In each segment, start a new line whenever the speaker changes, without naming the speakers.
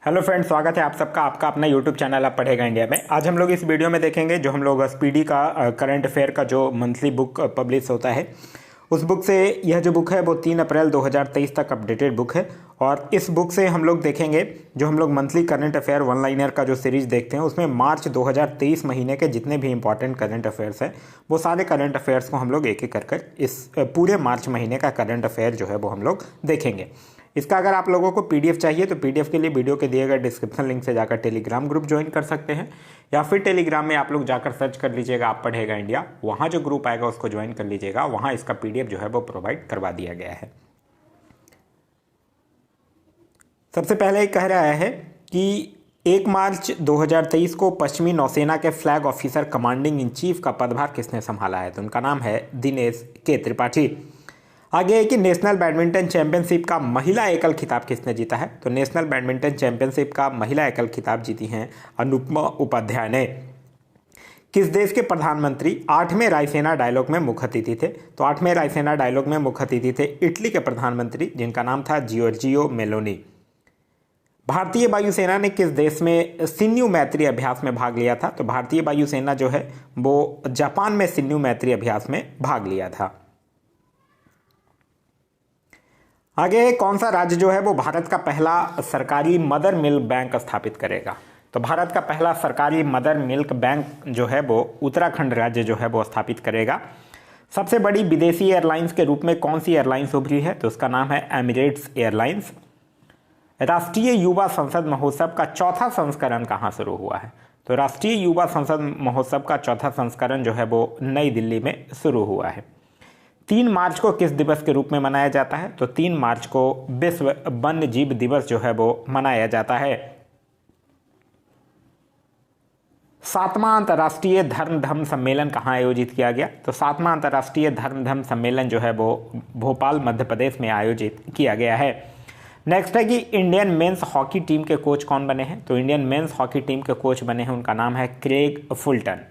Hello friends, स्वागत है आप सबका आपका अपना यूट्यूब चैनल आप पढ़ेगा इंडिया में। आज हम लोग इस वीडियो में देखेंगे जो हम लोग स्पीडी का करंट अफेयर का जो मंथली बुक पब्लिश होता है उस बुक से यह जो बुक है वो 3 अप्रैल 2023 तक अपडेटेड बुक है। और इस बुक से हम लोग देखेंगे जो हम लोग monthly current affair one liner का जो सीरीज देखते हैं उसमें मार्च 2023 महीने के जितने भी इंपॉर्टेंट करंट अफेयर्स हैं वो सारे करंट अफेयर्स को हम लोग एक एक कर इस पूरे मार्च महीने का करंट अफेयर जो है वो हम लोग देखेंगे। इसका अगर आप लोगों को पीडीएफ चाहिए तो पीडीएफ के लिए वीडियो के दिए गए डिस्क्रिप्शन लिंक से जाकर टेलीग्राम ग्रुप ज्वाइन कर सकते हैं, या फिर टेलीग्राम में आप लोग जाकर सर्च कर लीजिएगा आप पढ़ेगा इंडिया, वहाँ जो ग्रुप आएगा उसको ज्वाइन कर लीजिएगा, वहाँ इसका पीडीएफ जो है वो प्रोवाइड करवा दिया गया है। सबसे पहले कह रहा है कि 1 मार्च 2023 को पश्चिमी नौसेना के flag officer commanding in chief का पदभार किसने संभाला है, तो उनका नाम है दिनेश के त्रिपाठी। आगे है कि नेशनल बैडमिंटन चैंपियनशिप का महिला एकल खिताब किसने जीता है, तो नेशनल बैडमिंटन चैंपियनशिप का महिला एकल खिताब जीती हैं अनुपमा उपाध्याय ने। किस देश के प्रधानमंत्री 8वें रायसेना डायलॉग में मुख्य अतिथि थे, तो 8वें रायसेना डायलॉग में मुख्य अतिथि थे इटली के प्रधानमंत्री जिनका नाम था जियोर्जियो मेलोनी। भारतीय वायुसेना ने किस देश में सिन्यू मैत्री अभ्यास में भाग लिया था, तो भारतीय वायुसेना जो है वो जापान में सिन्यू मैत्री अभ्यास में भाग लिया था। आगे कौन सा राज्य जो है वो भारत का पहला सरकारी मदर मिल्क बैंक स्थापित करेगा, तो भारत का पहला सरकारी मदर मिल्क बैंक जो है वो उत्तराखंड राज्य जो है वो स्थापित करेगा। सबसे बड़ी विदेशी एयरलाइंस के रूप में कौन सी एयरलाइंस उभरी है, तो उसका नाम है एमिरेट्स एयरलाइंस। राष्ट्रीय युवा संसद महोत्सव का चौथा संस्करण कहाँ शुरू हुआ है, तो राष्ट्रीय युवा संसद महोत्सव का चौथा संस्करण जो है वो नई दिल्ली में शुरू हुआ है। 3 मार्च को किस दिवस के रूप में मनाया जाता है, तो 3 मार्च को विश्व वन्य जीव दिवस जो है वो मनाया जाता है। 7वां अंतर्राष्ट्रीय धर्म धम्म सम्मेलन कहाँ आयोजित किया गया, तो 7वां अंतर्राष्ट्रीय धर्म धम्म सम्मेलन जो है वो भोपाल मध्य प्रदेश में आयोजित किया गया है। नेक्स्ट है कि इंडियन मेंस हॉकी टीम के कोच कौन बने हैं, तो इंडियन मेंस हॉकी टीम के कोच बने हैं उनका नाम है क्रेग फुलटन।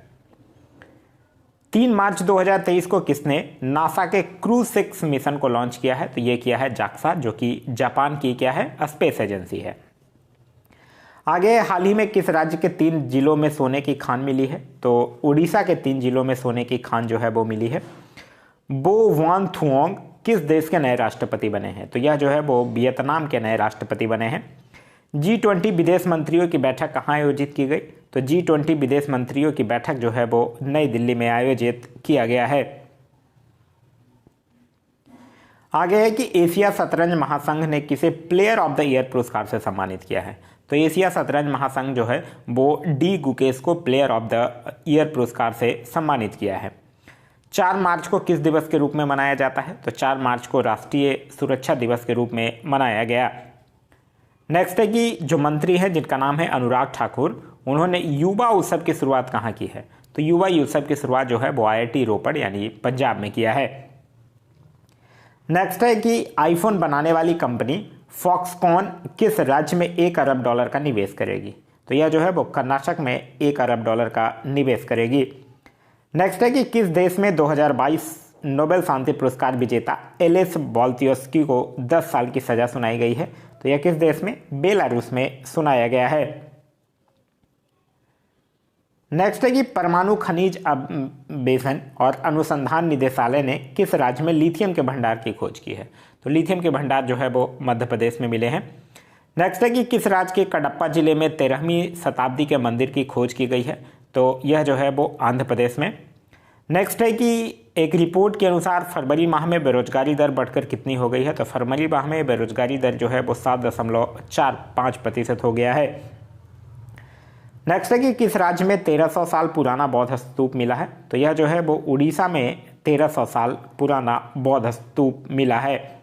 3 मार्च 2023 को किसने नासा के क्रू 6 मिशन को लॉन्च किया है, तो ये किया है जाक्सा जो कि जापान की क्या है स्पेस एजेंसी है। आगे हाल ही में किस राज्य के 3 जिलों में सोने की खान मिली है, तो उड़ीसा के 3 जिलों में सोने की खान जो है वो मिली है। बो वान थुओंग किस देश के नए राष्ट्रपति बने हैं, तो यह जो है वो वियतनाम के नए राष्ट्रपति बने हैं। G20 विदेश मंत्रियों की बैठक कहाँ आयोजित की गई, तो G20 विदेश मंत्रियों की बैठक जो है वो नई दिल्ली में आयोजित किया गया है। आगे है कि एशिया शतरंज महासंघ ने किसे प्लेयर ऑफ द ईयर पुरस्कार से सम्मानित किया है, तो एशिया शतरंज महासंघ जो है वो डी गुकेश को प्लेयर ऑफ द ईयर पुरस्कार से सम्मानित किया है। 4 मार्च को किस दिवस के रूप में मनाया जाता है, तो 4 मार्च को राष्ट्रीय सुरक्षा दिवस के रूप में मनाया गया। नेक्स्ट है कि जो मंत्री है जिनका नाम है अनुराग ठाकुर, उन्होंने युवा उत्सव की शुरुआत कहाँ की है, तो युवा उत्सव की शुरुआत जो है वो IIT रोपड़ यानी पंजाब में किया है। नेक्स्ट है कि आईफोन बनाने वाली कंपनी फॉक्सकॉन किस राज्य में $1 अरब का निवेश करेगी, तो यह जो है वो कर्नाटक में $1 अरब का निवेश करेगी। नेक्स्ट है कि किस देश में 2022 नोबेल शांति पुरस्कार विजेता एलेस वॉल्तियोस्की को 10 साल की सजा सुनाई गई है, तो यह किस देश में बेलारूस में सुनाया गया है। नेक्स्ट है कि परमाणु खनिज अन्वेषण और अनुसंधान निदेशालय ने किस राज्य में लिथियम के भंडार की खोज की है, तो लिथियम के भंडार जो है वो मध्य प्रदेश में मिले हैं। नेक्स्ट है कि किस राज्य के कडप्पा जिले में 13वीं शताब्दी के मंदिर की खोज की गई है, तो यह जो है वो आंध्र प्रदेश में। नेक्स्ट है कि एक रिपोर्ट के अनुसार फरवरी माह में बेरोजगारी दर बढ़कर कितनी हो गई है, तो फरवरी माह में बेरोजगारी दर जो है वो 7.45% हो गया है। नेक्स्ट है कि किस राज्य में 1300 साल पुराना बौद्ध स्तूप मिला है, तो यह जो है वो उड़ीसा में 1300 साल पुराना बौद्ध स्तूप मिला है।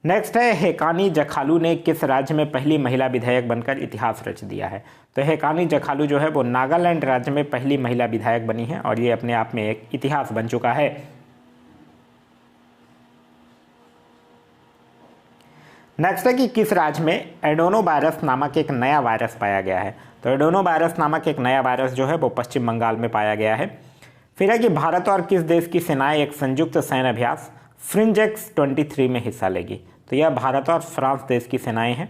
नेक्स्ट है हेकानी जखालू ने किस राज्य में पहली महिला विधायक बनकर इतिहास रच दिया है, तो हेकानी जखालू जो है वो नागालैंड राज्य में पहली महिला विधायक बनी है और ये अपने आप में एक इतिहास बन चुका है। नेक्स्ट है कि किस राज्य में एडोनो वायरस नामक एक नया वायरस पाया गया है, तो एडोनो वायरस नामक एक नया वायरस जो है वो पश्चिम बंगाल में पाया गया है। फिर है कि भारत और किस देश की सेनाएं एक संयुक्त सैन्य अभ्यास फ्रिंजेक्स 23 में हिस्सा लेगी, तो यह भारत और फ्रांस देश की सेनाएं हैं।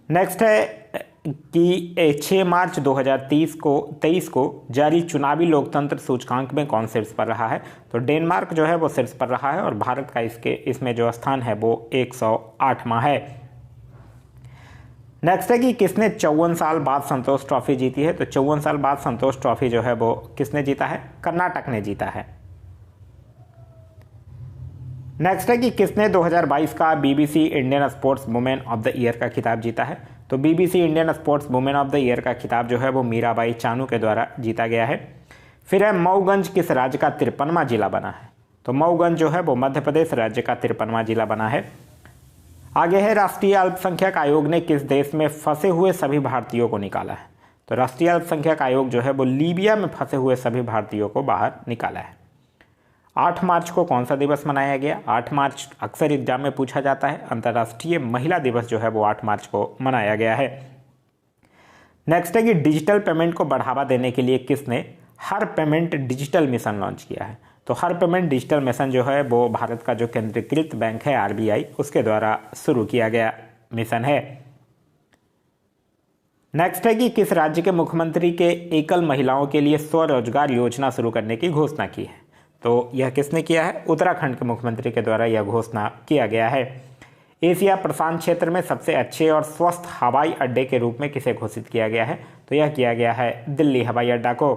नेक्स्ट है कि 6 मार्च 2023 को जारी चुनावी लोकतंत्र सूचकांक में कौन शीर्ष पर रहा है? तो डेनमार्क जो है वो शीर्ष पर रहा है और भारत का इसमें जो स्थान है वो 108वां है। नेक्स्ट है कि किसने 54 साल बाद संतोष ट्रॉफी जीती है? तो 54 साल बाद संतोष ट्रॉफी जो है वो किसने जीता है? कर्नाटक ने जीता है। नेक्स्ट है कि किसने 2022 का BBC Indian sports women of the year का खिताब जीता है? तो BBC Indian sports women of the year का खिताब जो है वो मीराबाई चानू के द्वारा जीता गया है। फिर है मऊगंज किस राज्य का 53वां जिला बना है? तो मऊगंज जो है वो मध्य प्रदेश राज्य का 53वां जिला बना है। आगे है राष्ट्रीय अल्पसंख्यक आयोग ने किस देश में फंसे हुए सभी भारतीयों को निकाला है? तो राष्ट्रीय अल्पसंख्यक आयोग जो है वो लीबिया में फंसे हुए सभी भारतीयों को बाहर निकाला है। 8 मार्च को कौन सा दिवस मनाया गया? 8 मार्च अक्सर एग्जाम में पूछा जाता है। अंतर्राष्ट्रीय महिला दिवस जो है वो 8 मार्च को मनाया गया है। नेक्स्ट है कि डिजिटल पेमेंट को बढ़ावा देने के लिए किसने हर पेमेंट डिजिटल मिशन लॉन्च किया है? तो हर पेमेंट डिजिटल मिशन जो है वो भारत का जो केंद्रीकृत बैंक है आरबीआई उसके द्वारा शुरू किया गया मिशन है। नेक्स्ट है कि किस राज्य के मुख्यमंत्री के एकल महिलाओं के लिए स्वरोजगार योजना शुरू करने की घोषणा की है? तो यह किसने किया है? उत्तराखंड के मुख्यमंत्री के द्वारा यह घोषणा किया गया है। एशिया प्रशांत क्षेत्र में सबसे अच्छे और स्वस्थ हवाई अड्डे के रूप में किसे घोषित किया गया है? तो यह किया गया है दिल्ली हवाई अड्डा को।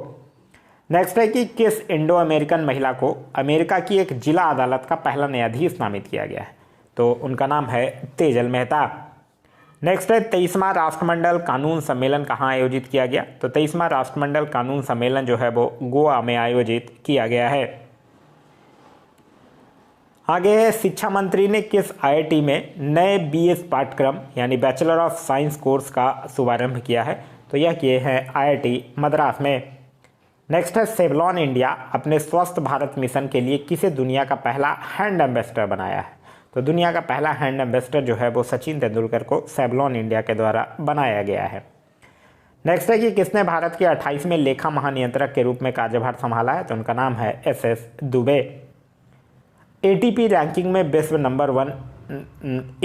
नेक्स्ट है कि किस इंडो अमेरिकन महिला को अमेरिका की एक जिला अदालत का पहला न्यायाधीश नामित किया गया है? तो उनका नाम है तेजल मेहता। नेक्स्ट है 23वां राष्ट्रमंडल कानून सम्मेलन कहाँ आयोजित किया गया? तो 23वां राष्ट्रमंडल कानून सम्मेलन जो है वो गोवा में आयोजित किया गया है। आगे है शिक्षा मंत्री ने किस आईआईटी में नए बीएस पाठ्यक्रम यानी बैचलर ऑफ साइंस कोर्स का शुभारंभ किया है? तो यह किए हैं आईआईटी मद्रास में। नेक्स्ट है सेवलॉन इंडिया अपने स्वस्थ भारत मिशन के लिए किसे दुनिया का पहला हैंड एम्बेसडर बनाया है? तो दुनिया का पहला हैंड एम्बेसडर जो है वो सचिन तेंदुलकर को सेवलॉन इंडिया के द्वारा बनाया गया है। नेक्स्ट है कि किसने भारत के 28वें लेखा महानियंत्रक के रूप में कार्यभार संभाला है? तो उनका नाम है एसएस दुबे। एटीपी रैंकिंग में विश्व नंबर 1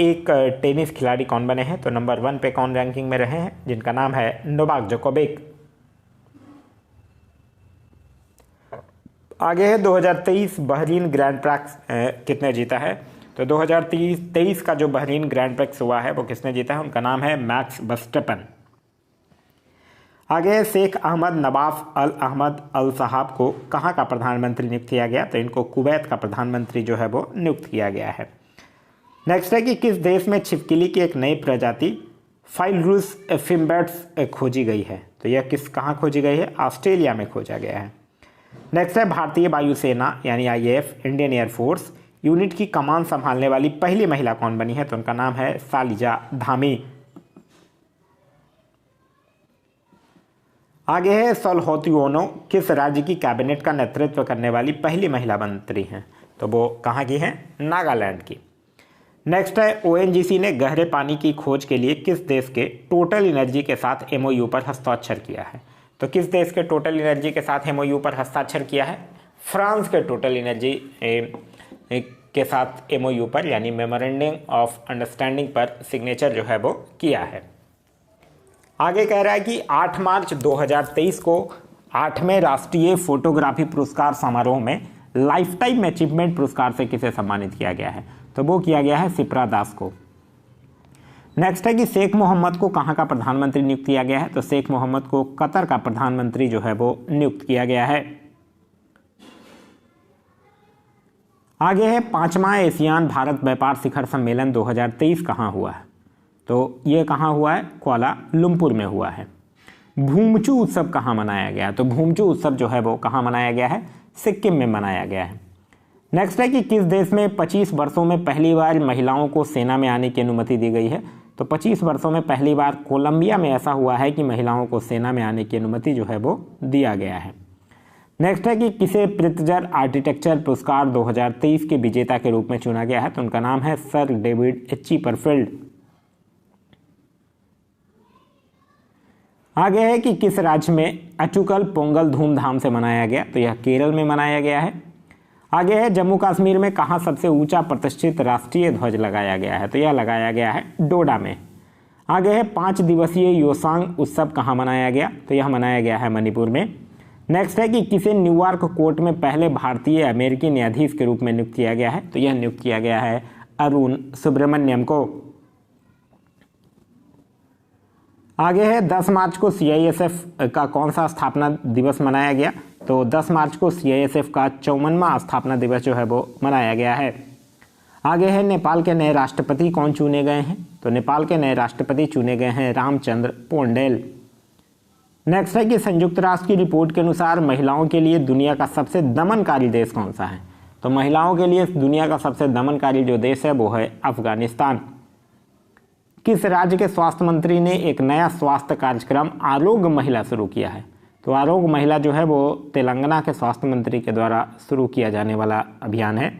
एक टेनिस खिलाड़ी कौन बने हैं? तो नंबर 1 पे कौन रैंकिंग में रहे हैं? जिनका नाम है नोवाक जोकोविक। आगे है 2023 बहरीन ग्रैंड प्रैक्स किसने जीता है? तो 2023 का जो बहरीन ग्रैंड प्रैक्स हुआ है वो किसने जीता है? उनका नाम है मैक्स वर्स्टेपन। आगे शेख अहमद नवाफ अल अहमद अल साहब को कहाँ का प्रधानमंत्री नियुक्त किया गया? तो इनको कुवैत का प्रधानमंत्री जो है वो नियुक्त किया गया है। नेक्स्ट है कि किस देश में छिपकली की एक नई प्रजाति फाइलरूस फिम्बेट्स खोजी गई है? तो यह कहाँ खोजी गई है? ऑस्ट्रेलिया में खोजा गया है। नेक्स्ट है भारतीय वायुसेना यानी आईएएफ इंडियन एयरफोर्स यूनिट की कमान संभालने वाली पहली महिला कौन बनी है? तो उनका नाम है सालिजा धामी। आगे है सोलहोत्युओनो किस राज्य की कैबिनेट का नेतृत्व करने वाली पहली महिला मंत्री हैं? तो वो कहाँ की हैं? नागालैंड की। नेक्स्ट है ओएनजीसी ने गहरे पानी की खोज के लिए किस देश के टोटल एनर्जी के साथ एमओयू पर हस्ताक्षर किया है? तो किस देश के टोटल एनर्जी के साथ एमओयू पर हस्ताक्षर किया है? फ्रांस के टोटल एनर्जी के साथ एमओयू पर यानी मेमोरेंडम ऑफ अंडरस्टैंडिंग पर सिग्नेचर जो है वो किया है। आगे कह रहा है कि 8 मार्च 2023 को 8वें राष्ट्रीय फोटोग्राफी पुरस्कार समारोह में लाइफ टाइम अचीवमेंट पुरस्कार से किसे सम्मानित किया गया है? तो वो किया गया है सिप्रा दास को। नेक्स्ट है कि शेख मोहम्मद को कहाँ का प्रधानमंत्री नियुक्त किया गया है? तो शेख मोहम्मद को कतर का प्रधानमंत्री जो है वो नियुक्त किया गया है। आगे है 5वां एशियान भारत व्यापार शिखर सम्मेलन 2023 कहाँ हुआ है? तो ये कहाँ हुआ है? कुआला लंपुर में हुआ है। भूमचू उत्सव कहाँ मनाया गया? तो भूमचू उत्सव जो है वो कहाँ मनाया गया है? सिक्किम में मनाया गया है। नेक्स्ट है कि किस देश में 25 वर्षों में पहली बार महिलाओं को सेना में आने की अनुमति दी गई है? तो 25 वर्षों में पहली बार कोलंबिया में ऐसा हुआ है कि महिलाओं को सेना में आने की अनुमति जो है वो दिया गया है। नेक्स्ट है कि किसे प्रित्जर आर्किटेक्चर पुरस्कार 2023 के विजेता के रूप में चुना गया है? तो उनका नाम है सर डेविड चिपरफील्ड। आगे है कि किस राज्य में अचुकल पोंगल धूमधाम से मनाया गया? तो यह केरल में मनाया गया है। आगे है जम्मू कश्मीर में कहाँ सबसे ऊंचा प्रतिष्ठित राष्ट्रीय ध्वज लगाया गया है, तो यह लगाया गया है डोडा में। आगे है 5 दिवसीय योसांग उत्सव कहाँ मनाया गया, तो यह मनाया गया है मणिपुर में। नेक्स्ट है कि किसे न्यूयॉर्क कोर्ट में पहले भारतीय अमेरिकी न्यायाधीश के रूप में नियुक्त किया गया है, तो यह नियुक्त किया गया है अरुण सुब्रमण्यम को। आगे है 10 मार्च को CISF का कौन सा स्थापना दिवस मनाया गया, तो 10 मार्च को CISF का 54वां स्थापना दिवस जो है वो मनाया गया है। आगे है नेपाल के नए राष्ट्रपति कौन चुने गए हैं, तो नेपाल के नए राष्ट्रपति चुने गए हैं रामचंद्र पौंडेल। नेक्स्ट है कि संयुक्त राष्ट्र की रिपोर्ट के अनुसार महिलाओं के लिए दुनिया का सबसे दमनकारी देश कौन सा है, तो महिलाओं के लिए दुनिया का सबसे दमनकारी जो देश है वो है अफगानिस्तान। किस राज्य के स्वास्थ्य मंत्री ने एक नया स्वास्थ्य कार्यक्रम आरोग्य महिला शुरू किया है, तो आरोग्य महिला जो है वो तेलंगाना के स्वास्थ्य मंत्री के द्वारा शुरू किया जाने वाला अभियान है।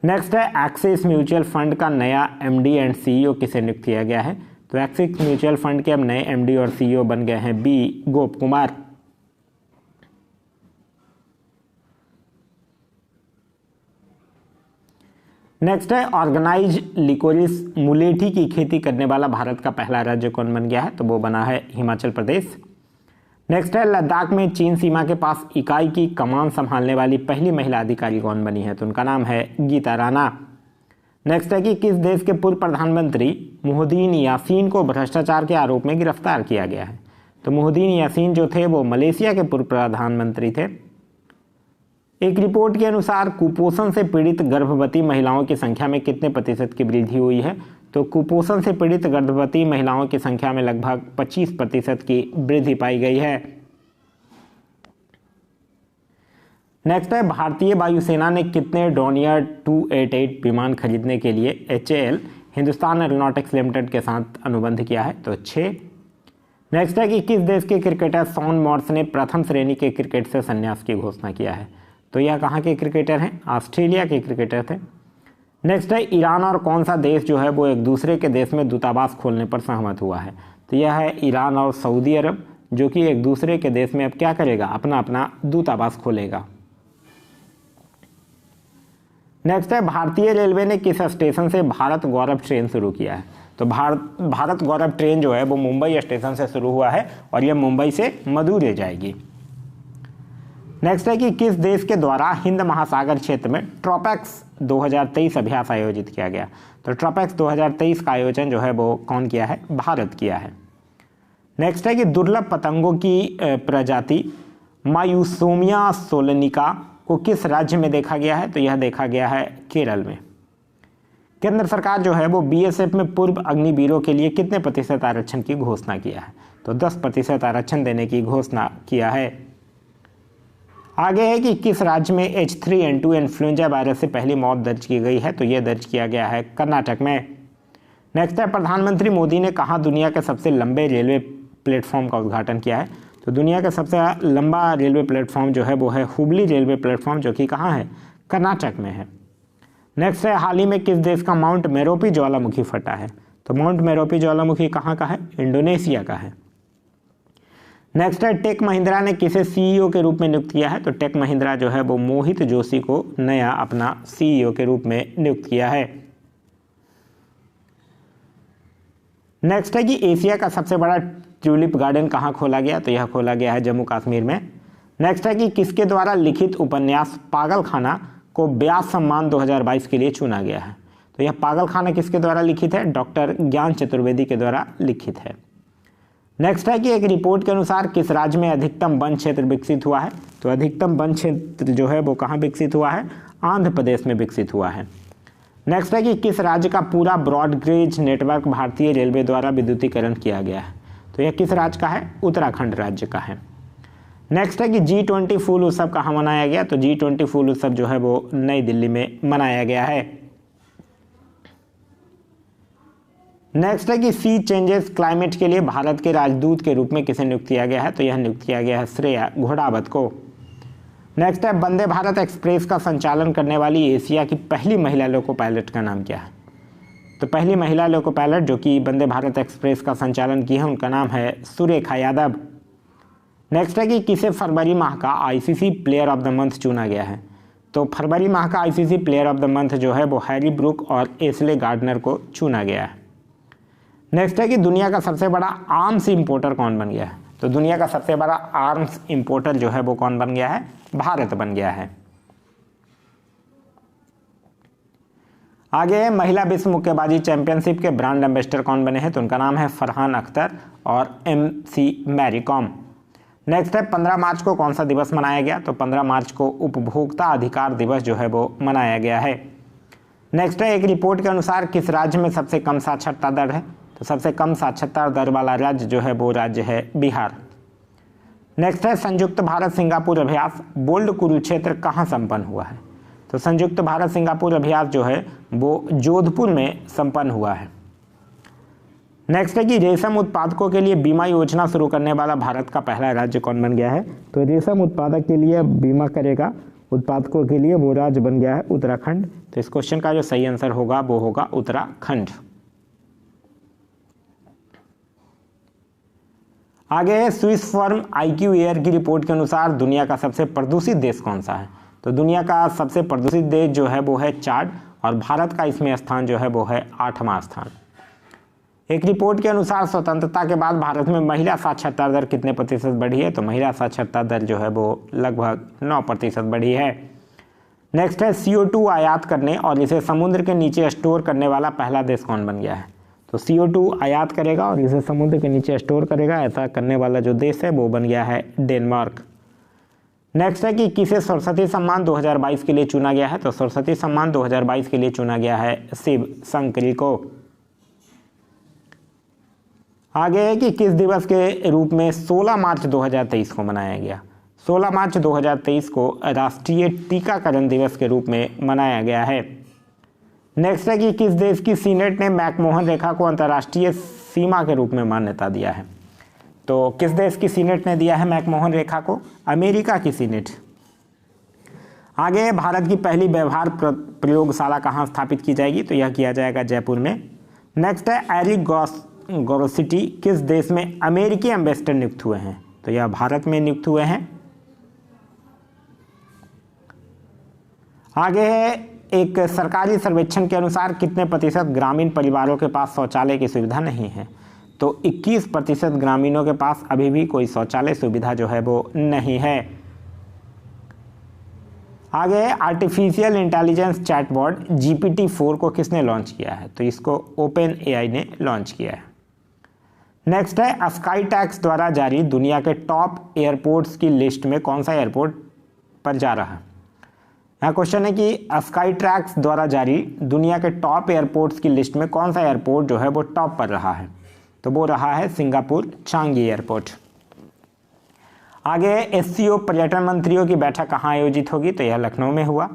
नेक्स्ट है एक्सिस म्यूचुअल फंड का नया MD एंड CEO किसे नियुक्त किया गया है, तो एक्सिस म्यूचुअल फंड के अब नए MD और CEO बन गए हैं B गोप कुमार। नेक्स्ट है ऑर्गेनाइज लिकोरिस मुलेठी की खेती करने वाला भारत का पहला राज्य कौन बन गया है, तो वो बना है हिमाचल प्रदेश। नेक्स्ट है लद्दाख में चीन सीमा के पास इकाई की कमान संभालने वाली पहली महिला अधिकारी कौन बनी है, तो उनका नाम है गीता राणा। नेक्स्ट है कि किस देश के पूर्व प्रधानमंत्री मुहिद्दीन यासीन को भ्रष्टाचार के आरोप में गिरफ्तार किया गया है, तो मुहिद्दीन यासीन जो थे वो मलेशिया के पूर्व प्रधानमंत्री थे। एक रिपोर्ट के अनुसार कुपोषण से पीड़ित गर्भवती महिलाओं की संख्या में कितने प्रतिशत की वृद्धि हुई है, तो कुपोषण से पीड़ित गर्भवती महिलाओं की संख्या में लगभग 25% की वृद्धि पाई गई है। नेक्स्ट है भारतीय वायुसेना ने कितने डोनियर 288 विमान खरीदने के लिए HAL हिंदुस्तान एरोनॉटिक्स लिमिटेड के साथ अनुबंध किया है, तो 6। नेक्स्ट है कि किस देश के क्रिकेटर शॉन मॉर्स ने प्रथम श्रेणी के क्रिकेट से संन्यास की घोषणा किया है, तो यह कहाँ के क्रिकेटर हैं, ऑस्ट्रेलिया के क्रिकेटर थे। नेक्स्ट है ईरान और कौन सा देश जो है वो एक दूसरे के देश में दूतावास खोलने पर सहमत हुआ है, तो यह है ईरान और सऊदी अरब, जो कि एक दूसरे के देश में अब क्या करेगा, अपना अपना दूतावास खोलेगा। नेक्स्ट है भारतीय रेलवे ने किस स्टेशन से भारत गौरव ट्रेन शुरू किया है, तो भारत गौरव ट्रेन जो है वो मुंबई स्टेशन से शुरू हुआ है और यह मुंबई से मदुरै जाएगी। नेक्स्ट है कि किस देश के द्वारा हिंद महासागर क्षेत्र में ट्रोपैक्स 2023 अभ्यास आयोजित किया गया, तो ट्रोपैक्स 2023 का आयोजन जो है वो कौन किया है, भारत किया है। नेक्स्ट है कि दुर्लभ पतंगों की प्रजाति मायूसोमिया सोलनिका को किस राज्य में देखा गया है, तो यह देखा गया है केरल में। केंद्र सरकार जो है वो BSF में पूर्व अग्निवीरों के लिए कितने प्रतिशत आरक्षण की घोषणा किया है, तो 10% आरक्षण देने की घोषणा किया है। आगे है कि किस राज्य में H3N2 इन्फ्लुएंजा वायरस से पहली मौत दर्ज की गई है, तो यह दर्ज किया गया है कर्नाटक में। नेक्स्ट है प्रधानमंत्री मोदी ने कहाँ दुनिया के सबसे लंबे रेलवे प्लेटफॉर्म का उद्घाटन किया है, तो दुनिया का सबसे लंबा रेलवे प्लेटफॉर्म जो है वो है हुबली रेलवे प्लेटफॉर्म, जो कि कहाँ है, कर्नाटक में है। नेक्स्ट है हाल ही में किस देश का माउंट मेरोपी ज्वालामुखी फटा है, तो माउंट मेरोपी ज्वालामुखी कहाँ का है, इंडोनेशिया का है। नेक्स्ट है टेक महिंद्रा ने किसे CEO के रूप में नियुक्त किया है, तो टेक महिंद्रा जो है वो मोहित जोशी को नया अपना CEO के रूप में नियुक्त किया है। नेक्स्ट है कि एशिया का सबसे बड़ा ट्यूलिप गार्डन कहाँ खोला गया, तो यह खोला गया है जम्मू कश्मीर में। नेक्स्ट है कि किसके द्वारा लिखित उपन्यास पागलखाना को व्यास सम्मान 2022 के लिए चुना गया है, तो यह पागलखाना किसके द्वारा लिखित है, डॉक्टर ज्ञान चतुर्वेदी के द्वारा लिखित है। नेक्स्ट है कि एक रिपोर्ट के अनुसार किस राज्य में अधिकतम वन क्षेत्र विकसित हुआ है, तो अधिकतम वन क्षेत्र जो है वो कहाँ विकसित हुआ है, आंध्र प्रदेश में विकसित हुआ है। नेक्स्ट है कि किस राज्य का पूरा ब्रॉडगेज नेटवर्क भारतीय रेलवे द्वारा विद्युतीकरण किया गया है, तो यह किस राज्य का है, उत्तराखंड राज्य का है। नेक्स्ट है कि G20 फूल उत्सव कहाँ मनाया गया, तो G20 फूल उत्सव जो है वो नई दिल्ली में मनाया गया है। नेक्स्ट है कि सी चेंजेस क्लाइमेट के लिए भारत के राजदूत के रूप में किसे नियुक्त किया गया है, तो यह नियुक्त किया गया है श्रेया घोड़ावत को। नेक्स्ट है वंदे भारत एक्सप्रेस का संचालन करने वाली एशिया की पहली महिला लोको पायलट का नाम क्या है, तो पहली महिला लोको पायलट जो कि वंदे भारत एक्सप्रेस का संचालन की है उनका नाम है सुरेखा यादव। नेक्स्ट है कि किसे फरवरी माह का ICC player of the month चुना गया है, तो फरवरी माह का ICC player of the month जो है वो हैरी ब्रूक और एशले गार्डनर को चुना गया है। नेक्स्ट है कि दुनिया का सबसे बड़ा आर्म्स इंपोर्टर कौन बन गया है? तो दुनिया का सबसे बड़ा आर्म्स इंपोर्टर जो है वो कौन बन गया है? भारत बन गया है। आगे है महिला विश्व मुक्केबाजी चैंपियनशिप के ब्रांड एम्बेसडर कौन बने हैं? तो उनका नाम है फरहान अख्तर और MC मैरी कॉम। नेक्स्ट है 15 मार्च को कौन सा दिवस मनाया गया? तो 15 मार्च को उपभोक्ता अधिकार दिवस जो है वो मनाया गया है। नेक्स्ट है एक रिपोर्ट के अनुसार किस राज्य में सबसे कम साक्षरता दर है? तो सबसे कम साक्षरता दर वाला राज्य जो है वो राज्य है बिहार। नेक्स्ट है संयुक्त भारत सिंगापुर अभ्यास बोल्ड कुरुक्षेत्र कहाँ संपन्न हुआ है? तो संयुक्त भारत सिंगापुर अभ्यास जो है वो जोधपुर में संपन्न हुआ है। नेक्स्ट है कि रेशम उत्पादकों के लिए बीमा योजना शुरू करने वाला भारत का पहला राज्य कौन बन गया है? तो रेशम उत्पादक के लिए बीमा करेगा उत्पादकों के लिए वो राज्य बन गया है उत्तराखंड। तो इस क्वेश्चन का जो सही आंसर होगा वो होगा उत्तराखंड। आगे है स्विस फर्म IQ एयर की रिपोर्ट के अनुसार दुनिया का सबसे प्रदूषित देश कौन सा है? तो दुनिया का सबसे प्रदूषित देश जो है वो है चाड और भारत का इसमें स्थान जो है वो है 8वां स्थान। एक रिपोर्ट के अनुसार स्वतंत्रता के बाद भारत में महिला साक्षरता दर कितने प्रतिशत बढ़ी है? तो महिला साक्षरता दर जो है वो लगभग 9% बढ़ी है। नेक्स्ट है CO2 आयात करने और इसे समुद्र के नीचे स्टोर करने वाला पहला देश कौन बन गया है? तो CO2 आयात करेगा और इसे समुद्र के नीचे स्टोर करेगा, ऐसा करने वाला जो देश है वो बन गया है डेनमार्क। नेक्स्ट है कि किसे सरस्वती सम्मान 2022 के लिए चुना गया है? तो सरस्वती सम्मान 2022 के लिए चुना गया है शिव शंकरी को। आगे है कि किस दिवस के रूप में 16 मार्च 2023 को मनाया गया? 16 मार्च 2023 को राष्ट्रीय टीकाकरण दिवस के रूप में मनाया गया है। नेक्स्ट है कि किस देश की सीनेट ने मैकमोहन रेखा को अंतर्राष्ट्रीय सीमा के रूप में मान्यता दिया है? तो किस देश की सीनेट ने दिया है मैकमोहन रेखा को? अमेरिका की सीनेट। आगे भारत की पहली व्यवहार प्रयोगशाला कहाँ स्थापित की जाएगी? तो यह किया जाएगा जयपुर में। नेक्स्ट है एरिक गॉरसिटी किस देश में अमेरिकी एम्बेसडर नियुक्त हुए हैं? तो यह भारत में नियुक्त हुए हैं। आगे है एक सरकारी सर्वेक्षण के अनुसार कितने प्रतिशत ग्रामीण परिवारों के पास शौचालय की सुविधा नहीं है? तो 21% ग्रामीणों के पास अभी भी कोई शौचालय सुविधा जो है वो नहीं है। आगे आर्टिफिशियल इंटेलिजेंस चैटबॉट GPT-4 को किसने लॉन्च किया है? तो इसको OpenAI ने लॉन्च किया है। नेक्स्ट है स्काईटैक्स द्वारा जारी दुनिया के टॉप एयरपोर्ट्स की लिस्ट में कौन सा एयरपोर्ट पर जा रहा है? यहाँ क्वेश्चन है कि स्काईट्रैक्स द्वारा जारी दुनिया के टॉप एयरपोर्ट्स की लिस्ट में कौन सा एयरपोर्ट जो है वो टॉप पर रहा है? तो वो रहा है सिंगापुर चांगी एयरपोर्ट। आगे SCO पर्यटन मंत्रियों की बैठक कहाँ आयोजित होगी? तो यह लखनऊ में हुआ।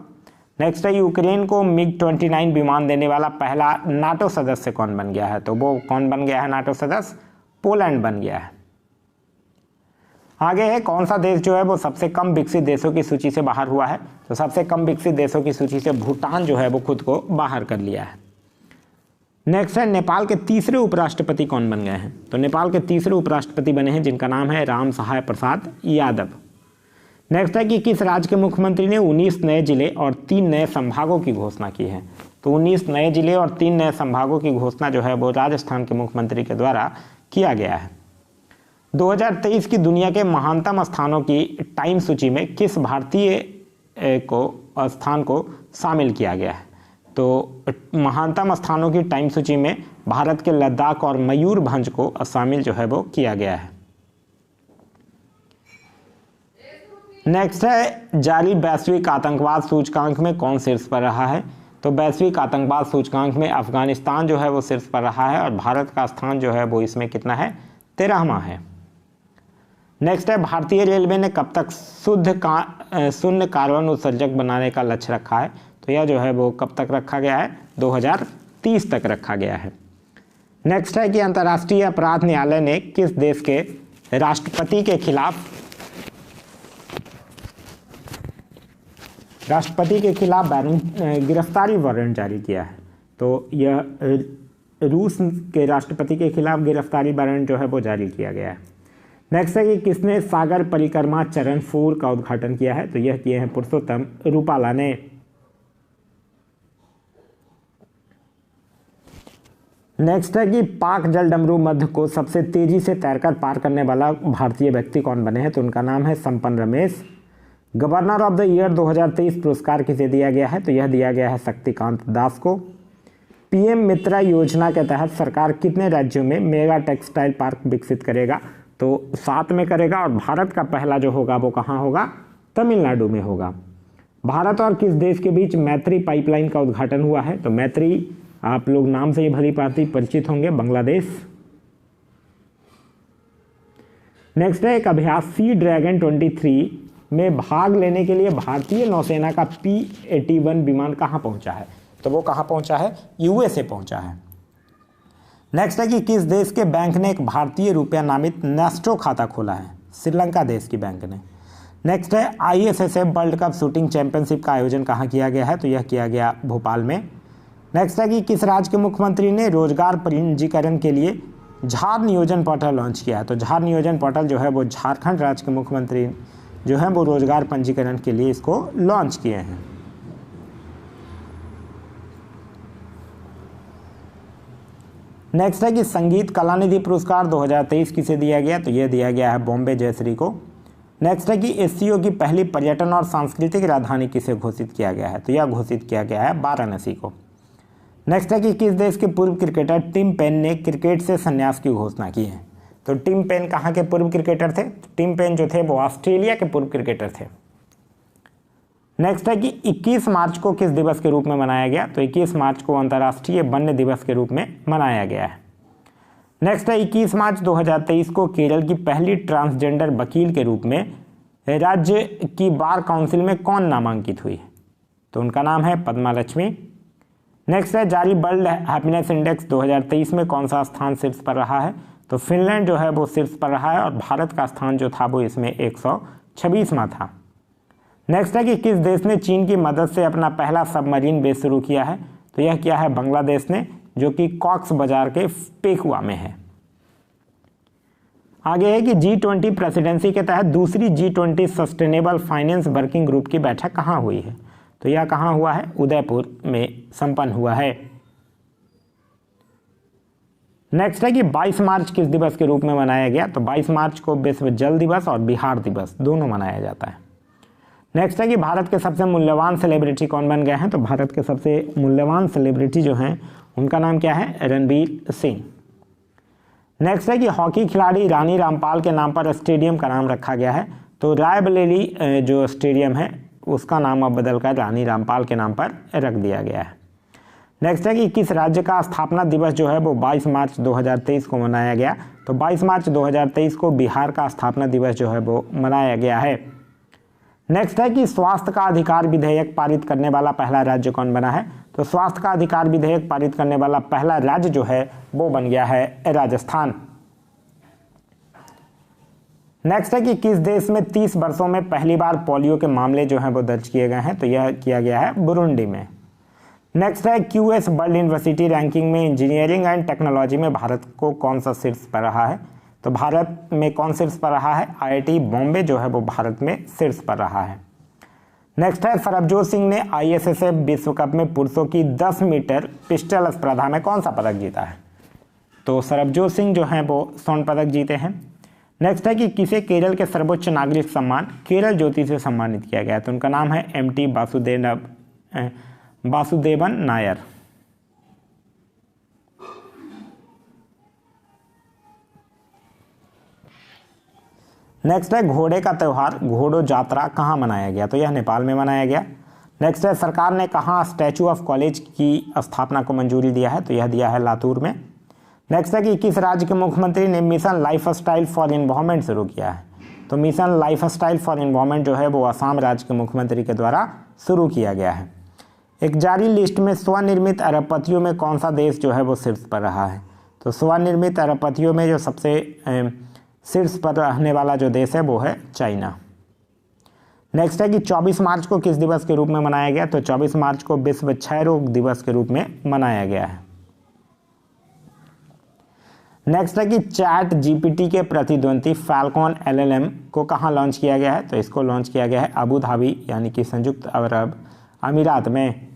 नेक्स्ट है यूक्रेन को MiG-29 विमान देने वाला पहला नाटो सदस्य कौन बन गया है? तो वो कौन बन गया है नाटो सदस्य? पोलैंड बन गया है। आगे है कौन सा देश जो है वो सबसे कम विकसित देशों की सूची से बाहर हुआ है? तो सबसे कम विकसित देशों की सूची से भूटान जो है वो खुद को बाहर कर लिया है। नेक्स्ट है नेपाल के तीसरे उपराष्ट्रपति कौन बन गए हैं? तो नेपाल के तीसरे उपराष्ट्रपति बने हैं जिनका नाम है राम सहाय प्रसाद यादव। नेक्स्ट है कि किस राज्य के मुख्यमंत्री ने 19 नए जिले और 3 नए संभागों की घोषणा की है? तो 19 नए जिले और 3 नए संभागों की घोषणा जो है वो राजस्थान के मुख्यमंत्री के द्वारा किया गया है। 2023 की दुनिया के महानतम स्थानों की टाइम सूची में किस भारतीय स्थान को शामिल किया गया है? तो महानतम स्थानों की टाइम सूची में भारत के लद्दाख और मयूरभंज को शामिल जो है वो किया गया है। नेक्स्ट है जारी वैश्विक आतंकवाद सूचकांक में कौन शीर्ष पर रहा है? तो वैश्विक आतंकवाद सूचकांक में अफगानिस्तान जो है वो शीर्ष पर रहा है और भारत का स्थान जो है वो इसमें कितना है? 13वां है। नेक्स्ट है भारतीय रेलवे ने कब तक शून्य कार्बन उत्सर्जक बनाने का लक्ष्य रखा है? तो यह जो है वो कब तक रखा गया है? 2030 तक रखा गया है। नेक्स्ट है कि अंतर्राष्ट्रीय अपराध न्यायालय ने किस देश के राष्ट्रपति के खिलाफ गिरफ्तारी वारंट जारी किया है? तो यह रूस के राष्ट्रपति के खिलाफ गिरफ्तारी वारंट जो है वो जारी किया गया है। नेक्स्ट है कि किसने सागर परिक्रमा चरण 4 का उद्घाटन किया है, तो यह किए हैं पुरुषोत्तम रूपाला ने। नेक्स्ट है कि पाक जलडमरू मध्य को सबसे तेजी से तैरकर पार करने वाला भारतीय व्यक्ति कौन बने हैं, तो उनका नाम है संपन्न Ramesh. Governor of the year 2023 पुरस्कार किसे दिया गया है, तो यह दिया गया है शक्तिकांत दास को। पीएम मित्रा योजना के तहत सरकार कितने राज्यों में मेगा टेक्सटाइल पार्क विकसित करेगा, तो 7 में करेगा और भारत का पहला जो होगा वो कहाँ होगा, तमिलनाडु में होगा। भारत और किस देश के बीच मैत्री पाइपलाइन का उद्घाटन हुआ है, तो मैत्री आप लोग नाम से ही भली भांति परिचित होंगे, बांग्लादेश। नेक्स्ट है एक अभ्यास सी ड्रैगन 23 में भाग लेने के लिए भारतीय नौसेना का P-81 विमान कहाँ पहुंचा है, तो वो कहाँ पहुंचा है, यूएसए पहुंचा है। नेक्स्ट है कि किस देश के बैंक ने एक भारतीय रुपया नामित नेस्ट्रो खाता खोला है, श्रीलंका देश की बैंक ने। नेक्स्ट है ISSF world cup shooting championship का आयोजन कहाँ किया गया है, तो यह किया गया भोपाल में। नेक्स्ट है कि किस राज्य के मुख्यमंत्री ने रोजगार पंजीकरण के लिए झार नियोजन पोर्टल लॉन्च किया है, तो झार नियोजन पोर्टल जो है वो झारखंड राज्य के मुख्यमंत्री जो है वो रोजगार पंजीकरण के लिए इसको लॉन्च किए हैं। नेक्स्ट है कि संगीत कलानिधि पुरस्कार 2023 किसे दिया गया, तो यह दिया गया है बॉम्बे जयश्री को। नेक्स्ट है कि SCO की पहली पर्यटन और सांस्कृतिक राजधानी किसे घोषित किया गया है, तो यह घोषित किया गया है वाराणसी को। नेक्स्ट है कि किस देश के पूर्व क्रिकेटर टिम पेन ने क्रिकेट से संन्यास की घोषणा की है, तो टिम पेन कहाँ के पूर्व क्रिकेटर थे, टिम पेन जो थे वो ऑस्ट्रेलिया के पूर्व क्रिकेटर थे। नेक्स्ट है कि 21 मार्च को किस दिवस के रूप में मनाया गया, तो 21 मार्च को अंतर्राष्ट्रीय वन्य दिवस के रूप में मनाया गया है। नेक्स्ट है 21 मार्च 2023 को केरल की पहली ट्रांसजेंडर वकील के रूप में राज्य की बार काउंसिल में कौन नामांकित हुई है, तो उनका नाम है पद्मा लक्ष्मी। नेक्स्ट है जारी वर्ल्ड हैप्पीनेस इंडेक्स 2023 में कौन सा स्थान शीर्ष पर रहा है, तो फिनलैंड जो है वो शीर्ष पर रहा है और भारत का स्थान जो था वो इसमें 126वां था। नेक्स्ट है कि किस देश ने चीन की मदद से अपना पहला सबमरीन बेस शुरू किया है, तो यह किया है बांग्लादेश ने, जो कि कॉक्स बाजार के पेकुआ में है। आगे है कि G20 प्रेसिडेंसी के तहत दूसरी G20 sustainable finance working group की बैठक कहाँ हुई है, तो यह कहाँ हुआ है, उदयपुर में संपन्न हुआ है। नेक्स्ट है कि 22 मार्च किस दिवस के रूप में मनाया गया, तो 22 मार्च को विश्व जल दिवस और बिहार दिवस दोनों मनाया जाता है। नेक्स्ट है कि भारत के सबसे मूल्यवान सेलिब्रिटी कौन बन गए हैं, तो भारत के सबसे मूल्यवान सेलिब्रिटी जो हैं उनका नाम क्या है, रणवीर सिंह। नेक्स्ट है कि हॉकी खिलाड़ी रानी रामपाल के नाम पर स्टेडियम का नाम रखा गया है, तो रायबरेली जो स्टेडियम है उसका नाम अब बदलकर रानी रामपाल के नाम पर रख दिया गया है। नेक्स्ट है कि किस राज्य का स्थापना दिवस जो है वो 22 मार्च 2023 को मनाया गया, तो 22 मार्च 2023 को बिहार का स्थापना दिवस जो है वो मनाया गया है। नेक्स्ट है कि स्वास्थ्य का अधिकार विधेयक पारित करने वाला पहला राज्य कौन बना है, तो स्वास्थ्य का अधिकार विधेयक पारित करने वाला पहला राज्य जो है वो बन गया है राजस्थान। नेक्स्ट है कि किस देश में 30 वर्षों में पहली बार पोलियो के मामले जो हैं वो दर्ज किए गए हैं, तो यह किया गया है बुरुंडी में। नेक्स्ट है QS वर्ल्ड यूनिवर्सिटी रैंकिंग में इंजीनियरिंग एंड टेक्नोलॉजी में भारत को कौन सा शीर्ष पर रहा है, तो भारत में कौन शीर्ष पर रहा है, IIT बॉम्बे जो है वो भारत में शीर्ष पर रहा है। नेक्स्ट है सरबजोत सिंह ने ISSF विश्व कप में पुरुषों की 10 मीटर पिस्टल स्पर्धा में कौन सा पदक जीता है, तो सरबजोत सिंह जो हैं वो स्वर्ण पदक जीते हैं। नेक्स्ट है कि किसे केरल के सर्वोच्च नागरिक सम्मान केरल ज्योति से सम्मानित किया गया है, तो उनका नाम है MT वासुदेवन नायर। नेक्स्ट है घोड़े का त्यौहार घोड़ो जात्रा कहाँ मनाया गया, तो यह नेपाल में मनाया गया। नेक्स्ट है सरकार ने कहाँ स्टैचू ऑफ कॉलेज की स्थापना को मंजूरी दिया है, तो यह दिया है लातूर में। नेक्स्ट है कि किस राज्य के मुख्यमंत्री ने मिशन लाइफस्टाइल फॉर एनवायरमेंट शुरू किया है, तो मिशन लाइफस्टाइल फॉर एनवायरमेंट जो है वो असम राज्य के मुख्यमंत्री के द्वारा शुरू किया गया है। एक जारी लिस्ट में स्वनिर्मित अरबपतियों में कौन सा देश जो है वो शीर्ष पर रहा है, तो स्वनिर्मित अरबपतियों में जो सबसे शीर्ष पर रहने वाला जो देश है वो है चाइना। नेक्स्ट है कि 24 मार्च को किस दिवस के रूप में मनाया गया, तो 24 मार्च को विश्व क्षय रोग दिवस के रूप में मनाया गया है। नेक्स्ट है कि चैट जीपीटी के प्रतिद्वंदी फैल्कॉन एलएलएम को कहाँ लॉन्च किया गया है? तो इसको लॉन्च किया गया है अबू धाबी यानी कि संयुक्त अरब अमीरात में।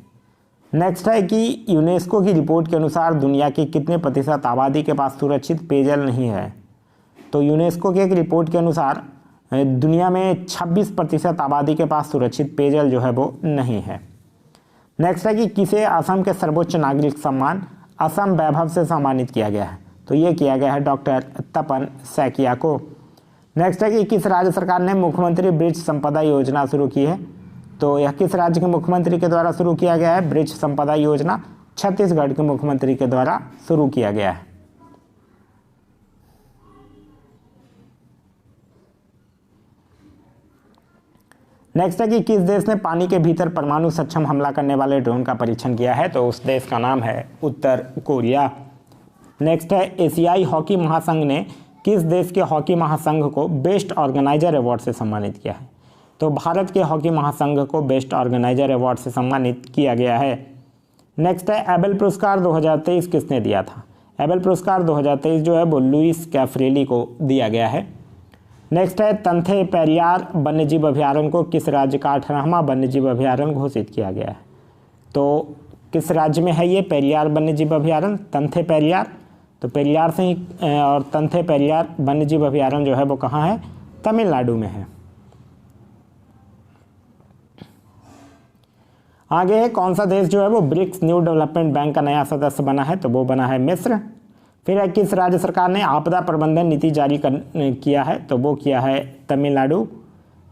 नेक्स्ट है कि यूनेस्को की रिपोर्ट के अनुसार दुनिया की कितने प्रतिशत आबादी के पास सुरक्षित पेयजल नहीं है? तो यूनेस्को की एक रिपोर्ट के अनुसार दुनिया में 26% आबादी के पास सुरक्षित पेयजल जो है वो नहीं है। नेक्स्ट है कि किसे असम के सर्वोच्च नागरिक सम्मान असम वैभव से सम्मानित किया गया है? तो ये किया गया है डॉक्टर तपन सैकिया को। नेक्स्ट है कि किस राज्य सरकार ने मुख्यमंत्री ब्रिज संपदा योजना शुरू की है? तो यह किस राज्य के मुख्यमंत्री के द्वारा शुरू किया गया है? ब्रिज संपदा योजना छत्तीसगढ़ के मुख्यमंत्री के द्वारा शुरू किया गया है। नेक्स्ट है कि किस देश ने पानी के भीतर परमाणु सक्षम हमला करने वाले ड्रोन का परीक्षण किया है? तो उस देश का नाम है उत्तर कोरिया। नेक्स्ट है एशियाई हॉकी महासंघ ने किस देश के हॉकी महासंघ को बेस्ट ऑर्गेनाइजर अवार्ड से सम्मानित किया है? तो भारत के हॉकी महासंघ को बेस्ट ऑर्गेनाइजर अवार्ड से सम्मानित किया गया है। नेक्स्ट है एबेल पुरस्कार 2023 किसने दिया था? एबेल पुरस्कार 2023 जो है वो लुइस कैफ्रेली को दिया गया है। नेक्स्ट है तंथे पेरियार वन्यजीव अभयारण्य को किस राज्य का 18वां वन्यजीव अभयारण्य घोषित किया गया है? तो किस राज्य में है ये पेरियार वन्यजीव अभयारण्य? तंथे पेरियार। तो पेरियार से ही और तंथे पेरियार वन्यजीव अभयारण्य जो है वो कहाँ है? तमिलनाडु में है। आगे है कौन सा देश जो है वो ब्रिक्स न्यू डेवलपमेंट बैंक का नया सदस्य बना है? तो वो बना है मिस्र। फिर है किस राज्य सरकार ने आपदा प्रबंधन नीति जारी किया है? तो वो किया है तमिलनाडु।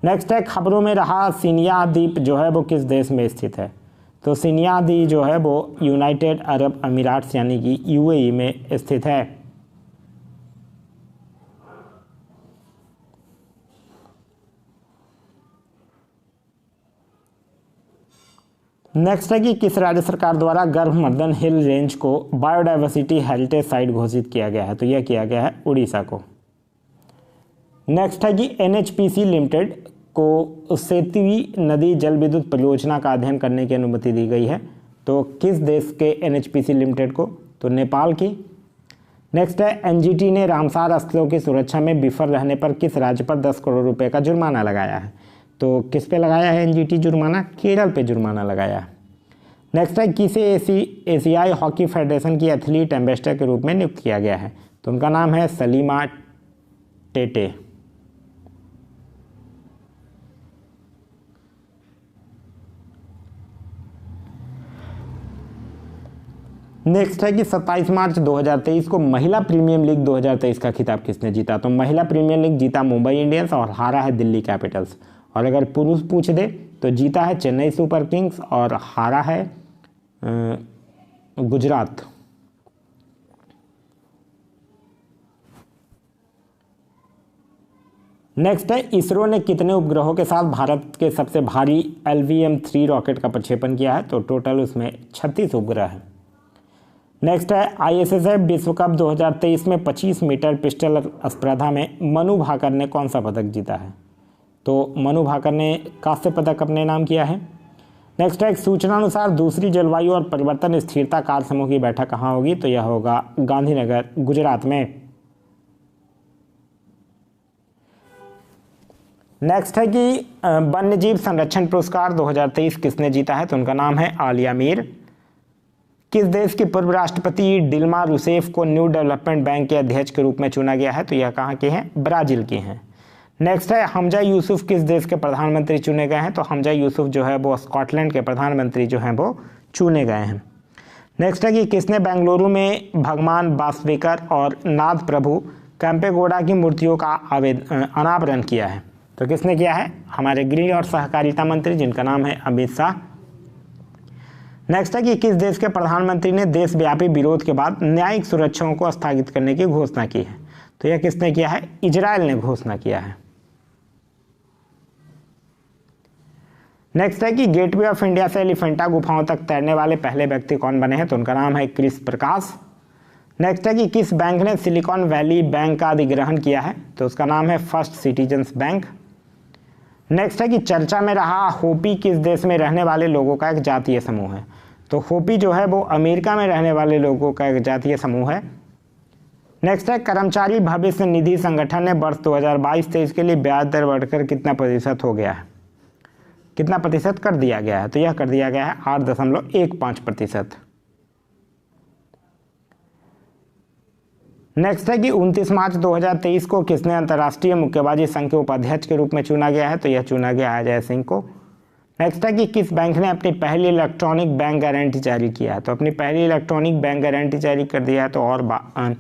नेक्स्ट है खबरों में रहा सिनिया द्वीप जो है वो किस देश में स्थित है? तो सिनिया द्वीप जो है वो यूनाइटेड अरब अमीरात यानी कि यूएई में स्थित है। नेक्स्ट है कि किस राज्य सरकार द्वारा गर्भमर्दन हिल रेंज को बायोडाइवर्सिटी हेरिटेज साइट घोषित किया गया है? तो यह किया गया है उड़ीसा को। नेक्स्ट है कि एनएचपीसी लिमिटेड को सेतुई नदी जल विद्युत परियोजना का अध्ययन करने की अनुमति दी गई है। तो किस देश के एनएचपीसी लिमिटेड को? तो नेपाल की। नेक्स्ट है एनजीटी ने रामसार स्थलों की सुरक्षा में विफल रहने पर किस राज्य पर 10 करोड़ रुपए का जुर्माना लगाया है? तो किस पे लगाया है एनजीटी जुर्माना? केरल पे जुर्माना लगाया है। नेक्स्ट है किसे एशियाई हॉकी फेडरेशन की एथलीट एम्बेसडर के रूप में नियुक्त किया गया है? तो उनका नाम है सलीमा टेटे। नेक्स्ट है कि 27 मार्च 2023 को महिला प्रीमियर लीग 2023 का खिताब किसने जीता? तो महिला प्रीमियर लीग जीता मुंबई इंडियंस और हारा है दिल्ली कैपिटल्स। और अगर पुरुष पूछ दे तो जीता है चेन्नई सुपर किंग्स और हारा है गुजरात। नेक्स्ट है इसरो ने कितने उपग्रहों के साथ भारत के सबसे भारी LVM-3 रॉकेट का प्रक्षेपण किया है? तो टोटल उसमें 36 उपग्रह है। नेक्स्ट है ISSF विश्व कप 2023 में 25 मीटर पिस्टल स्पर्धा में मनु भाकर ने कौन सा पदक जीता है? तो मनु भाकर ने कांस्य पदक अपने नाम किया है। नेक्स्ट है एक सूचना अनुसार दूसरी जलवायु और परिवर्तन स्थिरता कार्य समूह की बैठक कहाँ होगी? तो यह होगा गांधीनगर गुजरात में। नेक्स्ट है कि वन्यजीव संरक्षण पुरस्कार 2023 किसने जीता है? तो उनका नाम है आलिया मीर। किस देश की पूर्व राष्ट्रपति डिल्मा रूसेफ को न्यू डेवलपमेंट बैंक के अध्यक्ष के रूप में चुना गया है? तो यह कहाँ के हैं? ब्राजील के हैं। नेक्स्ट है हमजा यूसुफ किस देश के प्रधानमंत्री चुने गए हैं? तो हमजा यूसुफ जो है वो स्कॉटलैंड के प्रधानमंत्री जो हैं वो चुने गए हैं। नेक्स्ट है कि किसने बेंगलुरु में भगवान बासवेकर और नाथ प्रभु कैंपेगौड़ा की मूर्तियों का अनावरण किया है? तो किसने किया है? हमारे गृह और सहकारिता मंत्री जिनका नाम है अमित शाह। नेक्स्ट है कि किस देश के प्रधानमंत्री ने देशव्यापी विरोध के बाद न्यायिक सुरक्षाओं को स्थगित करने की घोषणा की है? तो यह किसने किया है? इजराइल ने घोषणा किया है। नेक्स्ट है कि गेटवे ऑफ इंडिया से एलिफेंटा गुफाओं तक तैरने वाले पहले व्यक्ति कौन बने हैं? तो उनका नाम है क्रिस प्रकाश। नेक्स्ट है कि किस बैंक ने सिलिकॉन वैली बैंक का अधिग्रहण किया है? तो उसका नाम है फर्स्ट सिटीजन्स बैंक। नेक्स्ट है कि चर्चा में रहा होपी किस देश में रहने वाले लोगों का एक जातीय समूह है? तो होपी जो है वो अमेरिका में रहने वाले लोगों का एक जातीय समूह है। नेक्स्ट है कर्मचारी भविष्य निधि संगठन ने वर्ष 2022-23 के लिए ब्याज दर बढ़कर कितना प्रतिशत हो गया है, कितना प्रतिशत कर दिया गया है, तो यह कर दिया गया है 8.15%। नेक्स्ट है कि 29 मार्च 2023 को किसने अंतर्राष्ट्रीय मुक्केबाजी संघ के उपाध्यक्ष के रूप में चुना गया है, तो यह चुना गया है अजय सिंह को। नेक्स्ट है कि किस बैंक ने अपनी पहली इलेक्ट्रॉनिक बैंक गारंटी जारी किया है, तो अपनी पहली इलेक्ट्रॉनिक बैंक गारंटी जारी कर दिया है। तो और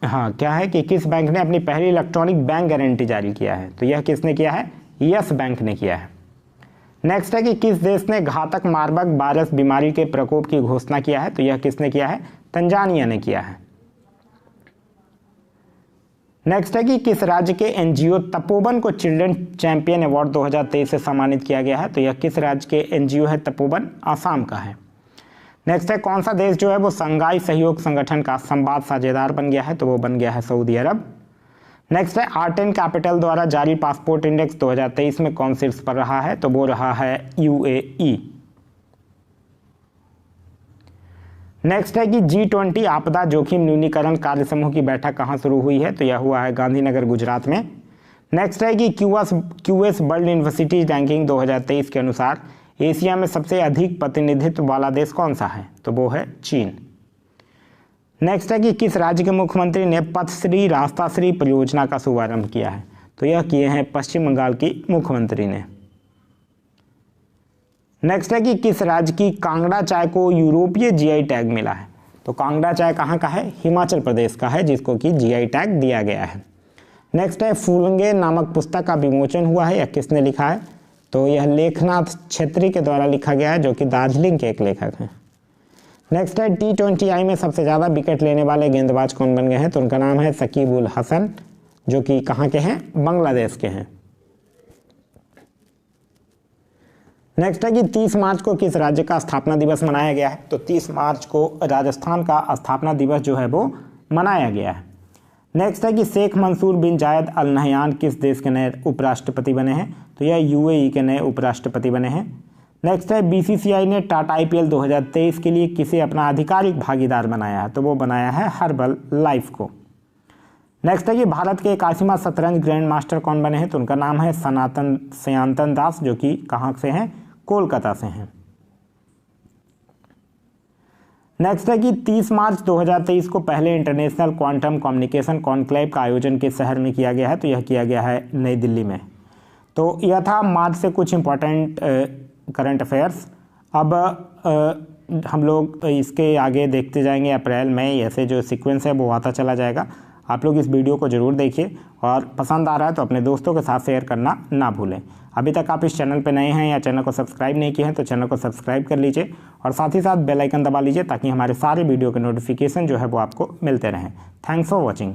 हाँ क्या है कि किस बैंक ने अपनी पहली इलेक्ट्रॉनिक बैंक गारंटी जारी किया है, तो यह किसने किया है, यस बैंक ने किया है। नेक्स्ट है कि किस देश ने घातक मार्बर्ग वायरस बीमारी के प्रकोप की घोषणा किया है, तो यह किसने किया है, तंजानिया ने किया है। नेक्स्ट है कि किस राज्य के एनजीओ तपोवन को चिल्ड्रन चैंपियन अवार्ड 2023 से सम्मानित किया गया है, तो यह किस राज्य के एनजीओ है, तपोवन आसाम का है। नेक्स्ट है कौन सा देश जो है वो शंघाई सहयोग संगठन का संवाद साझेदार बन गया है, तो वो बन गया है सऊदी अरब। नेक्स्ट है आर्ट कैपिटल द्वारा जारी पासपोर्ट इंडेक्स 2023 में कौन शीर्ष पर रहा है, तो वो रहा है यूएई। नेक्स्ट है कि G20 आपदा जोखिम न्यूनीकरण कार्य समूह की बैठक कहाँ शुरू हुई है, तो यह हुआ है गांधीनगर गुजरात में। नेक्स्ट है कि क्यूएस वर्ल्ड यूनिवर्सिटी रैंकिंग 2023 के अनुसार एशिया में सबसे अधिक प्रतिनिधित्व वाला देश कौन सा है, तो वो है चीन। नेक्स्ट है कि किस राज्य के मुख्यमंत्री ने पथश्री रास्ताश्री परियोजना का शुभारंभ किया है, तो यह किए हैं पश्चिम बंगाल की मुख्यमंत्री ने। नेक्स्ट है कि किस राज्य की कांगड़ा चाय को यूरोपीय जीआई टैग मिला है, तो कांगड़ा चाय कहाँ का है, हिमाचल प्रदेश का है, जिसको कि जीआई टैग दिया गया है। नेक्स्ट है फूलंगे नामक पुस्तक का विमोचन हुआ है, यह किसने लिखा है, तो यह लेखनाथ छेत्री के द्वारा लिखा गया है, जो कि दार्जिलिंग के एक लेखक हैं। नेक्स्ट है T20I में सबसे ज़्यादा विकेट लेने वाले गेंदबाज कौन बन गए हैं, तो उनका नाम है शकीब उल हसन, जो कि कहाँ के हैं, बांग्लादेश के हैं। नेक्स्ट है कि 30 मार्च को किस राज्य का स्थापना दिवस मनाया गया है, तो 30 मार्च को राजस्थान का स्थापना दिवस जो है वो मनाया गया है। नेक्स्ट है कि शेख मंसूर बिन जायद अल नहयान किस देश के नए उपराष्ट्रपति बने हैं, तो यह यूएई के नए उपराष्ट्रपति बने हैं। नेक्स्ट है बीसीसीआई ने टाटा आईपीएल 2023 के लिए किसे अपना आधिकारिक भागीदार बनाया है, तो वो बनाया है हर्बल लाइफ को। नेक्स्ट है कि भारत के 81वां शतरंज ग्रैंड मास्टर कौन बने हैं, तो उनका नाम है सनातन दास, जो कि कहाँ से हैं, कोलकाता से हैं। नेक्स्ट है कि 30 मार्च 2023 को पहले इंटरनेशनल क्वांटम कम्युनिकेशन कॉन्क्लेव का आयोजन किस शहर में किया गया है, तो यह किया गया है नई दिल्ली में। तो यह था मार्च से कुछ इंपॉर्टेंट करंट अफेयर्स। अब हम लोग इसके आगे देखते जाएंगे, अप्रैल मई ऐसे जो सीक्वेंस है वो आता चला जाएगा। आप लोग इस वीडियो को ज़रूर देखिए और पसंद आ रहा है तो अपने दोस्तों के साथ शेयर करना ना भूलें। अभी तक आप इस चैनल पर नए हैं या चैनल को सब्सक्राइब नहीं किए हैं तो चैनल को सब्सक्राइब कर लीजिए और साथ ही साथ बेल आइकन दबा लीजिए ताकि हमारे सारे वीडियो के नोटिफिकेशन जो है वो आपको मिलते रहें। Thanks for watching.